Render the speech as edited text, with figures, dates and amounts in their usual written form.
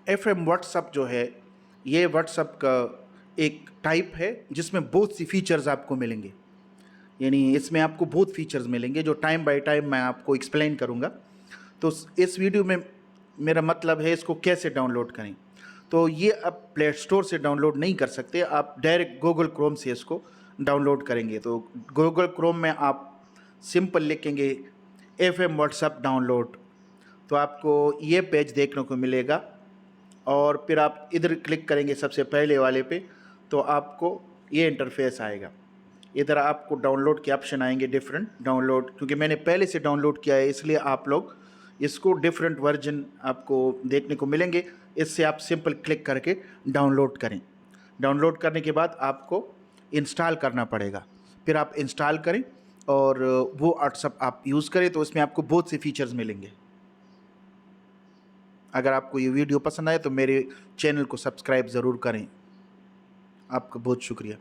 FM WhatsApp जो है, ये व्हाट्सअप का एक टाइप है जिसमें बहुत सी फीचर्स आपको मिलेंगे। यानी इसमें आपको बहुत फीचर्स मिलेंगे जो टाइम बाय टाइम मैं आपको एक्सप्लेन करूँगा। तो इस वीडियो में मेरा मतलब है इसको कैसे डाउनलोड करें। तो ये आप प्ले स्टोर से डाउनलोड नहीं कर सकते, आप डायरेक्ट गूगल क्रोम से इसको डाउनलोड करेंगे। तो गूगल क्रोम में आप सिंपल लिखेंगे एफएम व्हाट्सअप डाउनलोड, तो आपको ये पेज देखने को मिलेगा। और फिर आप इधर क्लिक करेंगे सबसे पहले वाले पे, तो आपको ये इंटरफेस आएगा। इधर आपको डाउनलोड के ऑप्शन आएंगे, डिफरेंट डाउनलोड, क्योंकि मैंने पहले से डाउनलोड किया है इसलिए आप लोग इसको डिफरेंट वर्जन आपको देखने को मिलेंगे। इससे आप सिंपल क्लिक करके डाउनलोड करें। डाउनलोड करने के बाद आपको इंस्टॉल करना पड़ेगा, फिर आप इंस्टॉल करें और वो व्हाट्सअप आप यूज़ करें, तो इसमें आपको बहुत से फीचर्स मिलेंगे। अगर आपको ये वीडियो पसंद आए तो मेरे चैनल को सब्सक्राइब ज़रूर करें। आपका बहुत शुक्रिया।